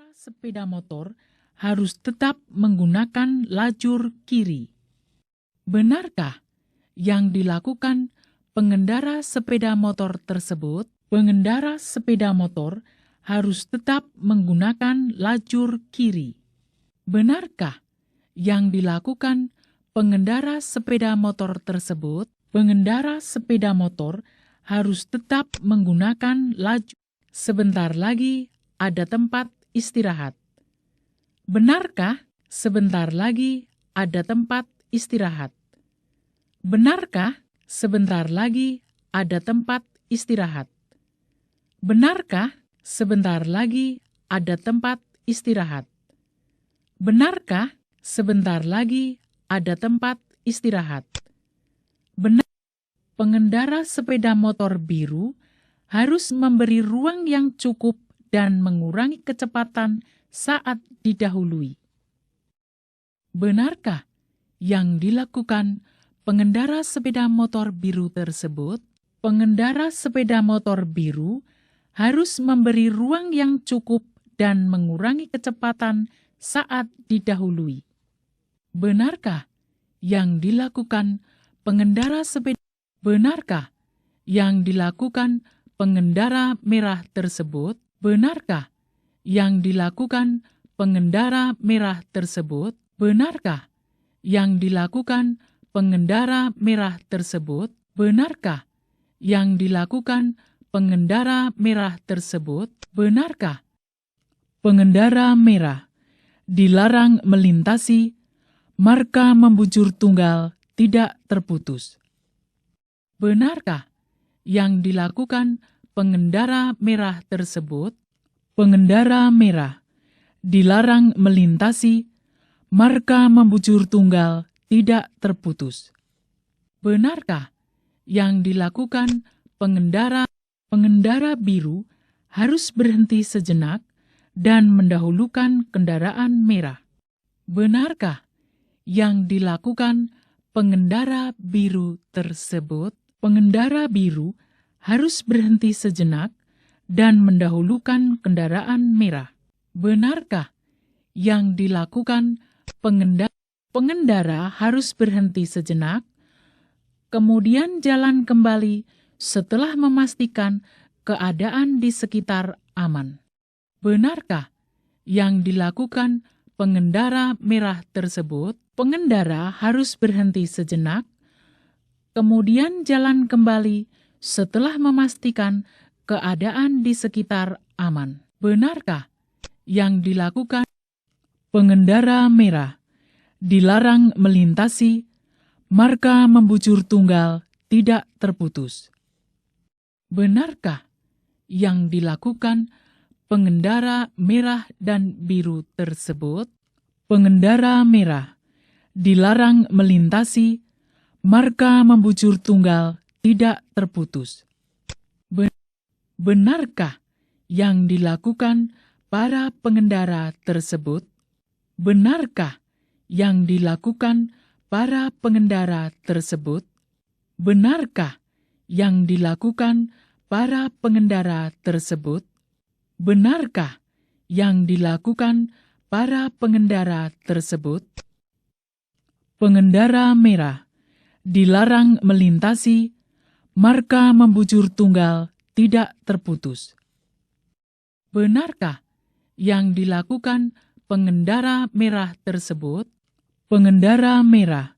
Pengendara sepeda motor harus tetap menggunakan lajur kiri. Benarkah yang dilakukan pengendara sepeda motor tersebut? Pengendara sepeda motor harus tetap menggunakan lajur kiri. Benarkah yang dilakukan pengendara sepeda motor tersebut? Pengendara sepeda motor harus tetap menggunakan lajur. Sebentar lagi ada tempat istirahat. Benarkah sebentar lagi ada tempat istirahat? Benarkah sebentar lagi ada tempat istirahat? Benarkah sebentar lagi ada tempat istirahat? Benarkah sebentar lagi ada tempat istirahat? Benar. Pengendara sepeda motor biru harus memberi ruang yang cukup dan mengurangi kecepatan saat didahului. Benarkah yang dilakukan pengendara sepeda motor biru tersebut? Pengendara sepeda motor biru harus memberi ruang yang cukup dan mengurangi kecepatan saat didahului. Benarkah yang dilakukan pengendara sepeda? Benarkah yang dilakukan pengendara merah tersebut? Benarkah yang dilakukan pengendara merah tersebut? Benarkah yang dilakukan pengendara merah tersebut? Benarkah yang dilakukan pengendara merah tersebut? Benarkah pengendara merah dilarang melintasi marka membujur tunggal tidak terputus? Benarkah yang dilakukan pengendara merah tersebut? Pengendara merah dilarang melintasi marka membujur tunggal tidak terputus. Benarkah yang dilakukan pengendara biru harus berhenti sejenak dan mendahulukan kendaraan merah? Benarkah yang dilakukan pengendara biru tersebut? Pengendara biru harus berhenti sejenak dan mendahulukan kendaraan merah. Benarkah yang dilakukan pengendara harus berhenti sejenak, kemudian jalan kembali setelah memastikan keadaan di sekitar aman? Benarkah yang dilakukan pengendara merah tersebut? Pengendara harus berhenti sejenak, kemudian jalan kembali setelah memastikan keadaan di sekitar aman. Benarkah yang dilakukan pengendara merah dilarang melintasi marka membujur tunggal tidak terputus? Benarkah yang dilakukan pengendara merah dan biru tersebut? Pengendara merah dilarang melintasi marka membujur tunggal tidak terputus. Benarkah yang dilakukan para pengendara tersebut? Benarkah yang dilakukan para pengendara tersebut? Benarkah yang dilakukan para pengendara tersebut? Benarkah yang dilakukan para pengendara tersebut? Pengendara merah dilarang melintasi marka membujur tunggal tidak terputus. Benarkah yang dilakukan pengendara merah tersebut? Pengendara merah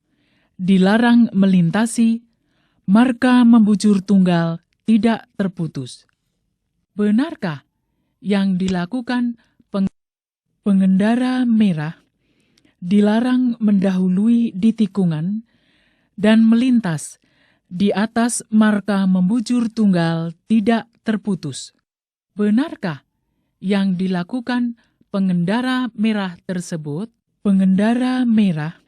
dilarang melintasi marka membujur tunggal tidak terputus. Benarkah yang dilakukan pengendara merah dilarang mendahului di tikungan dan melintas di atas marka membujur tunggal tidak terputus? Benarkah yang dilakukan pengendara merah tersebut? Pengendara merah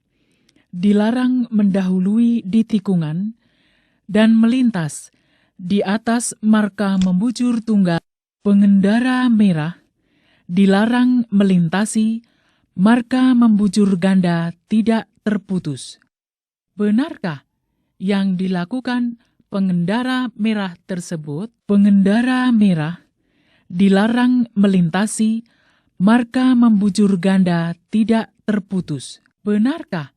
dilarang mendahului di tikungan dan melintas di atas marka membujur tunggal. Pengendara merah dilarang melintasi marka membujur ganda tidak terputus. Benarkah yang dilakukan pengendara merah tersebut? Pengendara merah dilarang melintasi marka membujur ganda tidak terputus? Benarkah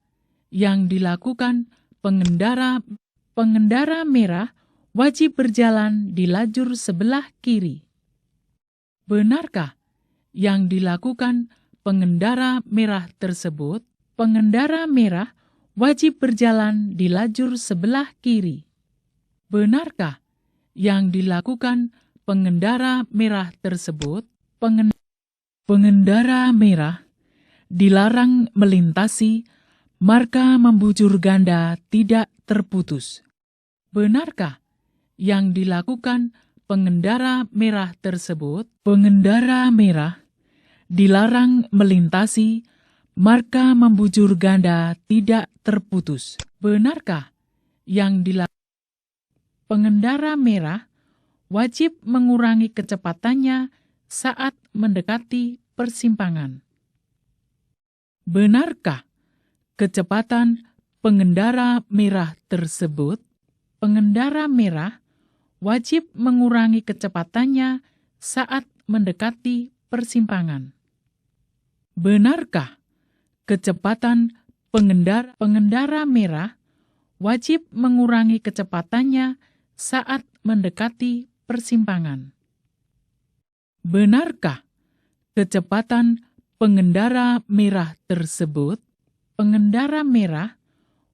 yang dilakukan pengendara merah wajib berjalan di lajur sebelah kiri? Benarkah yang dilakukan pengendara merah tersebut? Pengendara merah wajib berjalan di lajur sebelah kiri. Benarkah yang dilakukan pengendara merah tersebut? Pengendara merah dilarang melintasi marka membujur ganda tidak terputus. Benarkah yang dilakukan pengendara merah tersebut? Pengendara merah dilarang melintasi marka membujur ganda tidak terputus. Benarkah yang dilakukan pengendara merah wajib mengurangi kecepatannya saat mendekati persimpangan? Benarkah kecepatan pengendara merah tersebut? Pengendara merah wajib mengurangi kecepatannya saat mendekati persimpangan. Benarkah kecepatan pengendara merah wajib mengurangi kecepatannya saat mendekati persimpangan? Benarkah kecepatan pengendara merah tersebut? Pengendara merah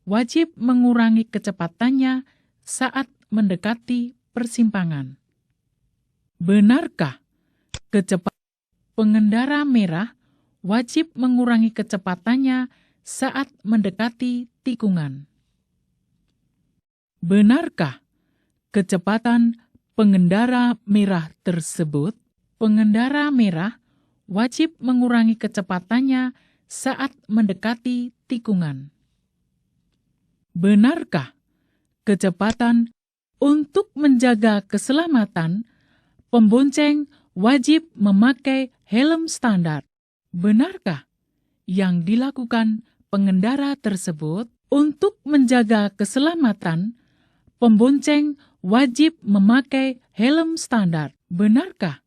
wajib mengurangi kecepatannya saat mendekati persimpangan. Benarkah kecepatan pengendara merah wajib mengurangi kecepatannya saat mendekati tikungan? Benarkah kecepatan pengendara merah tersebut? Pengendara merah wajib mengurangi kecepatannya saat mendekati tikungan. Benarkah kecepatan untuk menjaga keselamatan, pembonceng wajib memakai helm standar? Benarkah yang dilakukan pengendara tersebut untuk menjaga keselamatan, pembonceng wajib memakai helm standar? Benarkah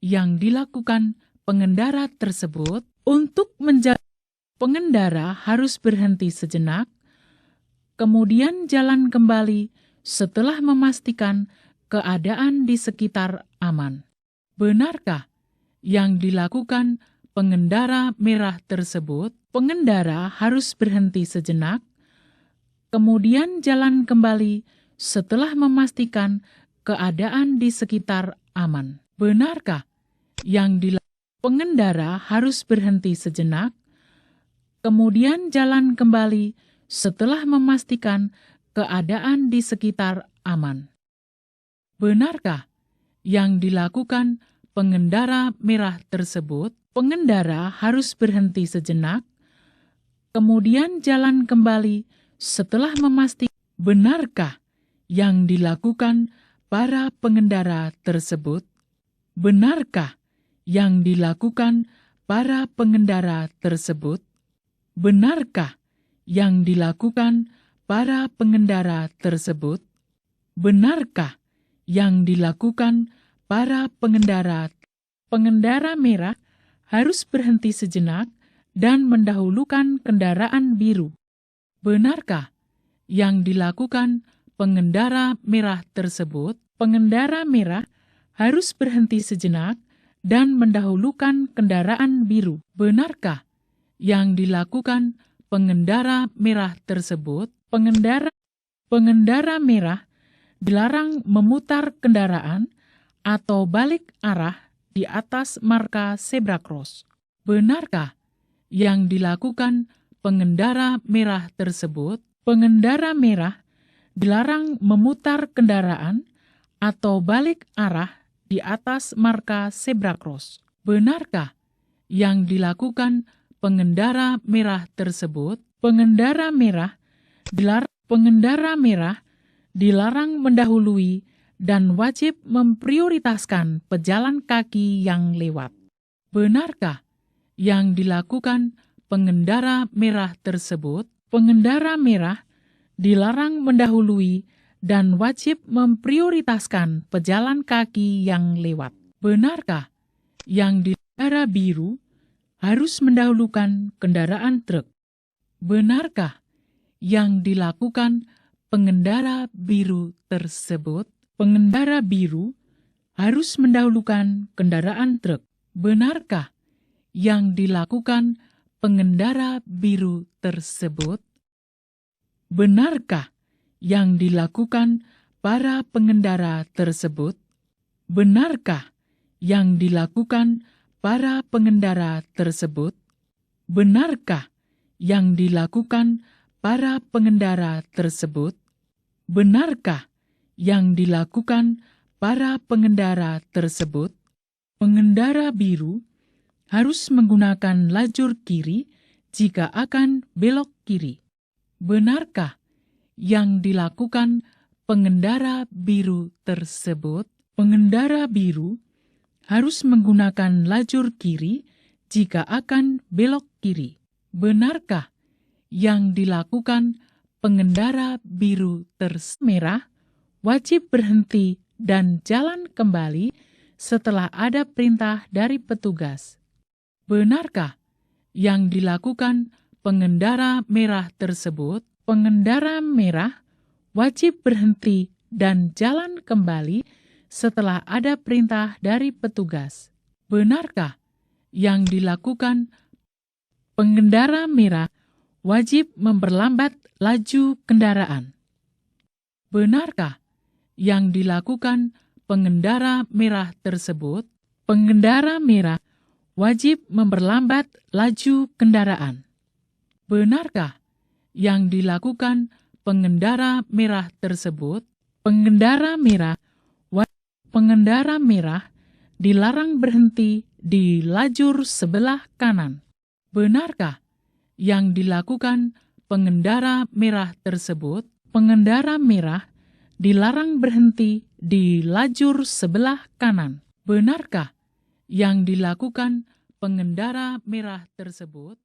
yang dilakukan pengendara tersebut untuk menjaga pengendara harus berhenti sejenak, kemudian jalan kembali setelah memastikan keadaan di sekitar aman? Benarkah yang dilakukan pengendara merah tersebut? Pengendara harus berhenti sejenak, kemudian jalan kembali setelah memastikan keadaan di sekitar aman. Benarkah yang dilakukan pengendara harus berhenti sejenak, kemudian jalan kembali setelah memastikan keadaan di sekitar aman? Benarkah yang dilakukan pengendara merah tersebut? Pengendara harus berhenti sejenak, kemudian jalan kembali setelah memastikan. Benarkah yang dilakukan para pengendara tersebut? Benarkah yang dilakukan para pengendara tersebut? Benarkah yang dilakukan para pengendara tersebut? Benarkah yang dilakukan para pengendara? Pengendara merah harus berhenti sejenak dan mendahulukan kendaraan biru. Benarkah yang dilakukan pengendara merah tersebut? Pengendara merah harus berhenti sejenak dan mendahulukan kendaraan biru. Benarkah yang dilakukan pengendara merah tersebut? Pengendara merah dilarang memutar kendaraan atau balik arah di atas marka zebra cross. Benarkah yang dilakukan pengendara merah tersebut? Pengendara merah dilarang memutar kendaraan atau balik arah di atas marka zebra cross. Benarkah yang dilakukan pengendara merah tersebut? Pengendara merah dilarang mendahului dan wajib memprioritaskan pejalan kaki yang lewat. Benarkah yang dilakukan pengendara merah tersebut? Pengendara merah dilarang mendahului dan wajib memprioritaskan pejalan kaki yang lewat. Benarkah yang Pengendara biru harus mendahulukan kendaraan truk. Benarkah yang dilakukan pengendara biru tersebut? Pengendara biru harus mendahulukan kendaraan truk. Benarkah yang dilakukan pengendara biru tersebut? Benarkah yang dilakukan para pengendara tersebut? Benarkah yang dilakukan para pengendara tersebut? Benarkah yang dilakukan para pengendara tersebut? Benarkah yang dilakukan para pengendara tersebut? Pengendara biru harus menggunakan lajur kiri jika akan belok kiri. Benarkah yang dilakukan pengendara biru tersebut? Pengendara biru harus menggunakan lajur kiri jika akan belok kiri. Benarkah yang dilakukan pengendara biru merah wajib berhenti dan jalan kembali setelah ada perintah dari petugas? Benarkah yang dilakukan pengendara merah tersebut? Pengendara merah wajib berhenti dan jalan kembali setelah ada perintah dari petugas. Benarkah yang dilakukan pengendara merah wajib memperlambat laju kendaraan? Benarkah yang dilakukan pengendara merah tersebut? Pengendara merah wajib memperlambat laju kendaraan. Benarkah yang dilakukan pengendara merah tersebut? Pengendara merah dilarang berhenti di lajur sebelah kanan. Benarkah yang dilakukan pengendara merah tersebut? Pengendara merah dilarang berhenti di lajur sebelah kanan. Benarkah yang dilakukan pengendara merah tersebut?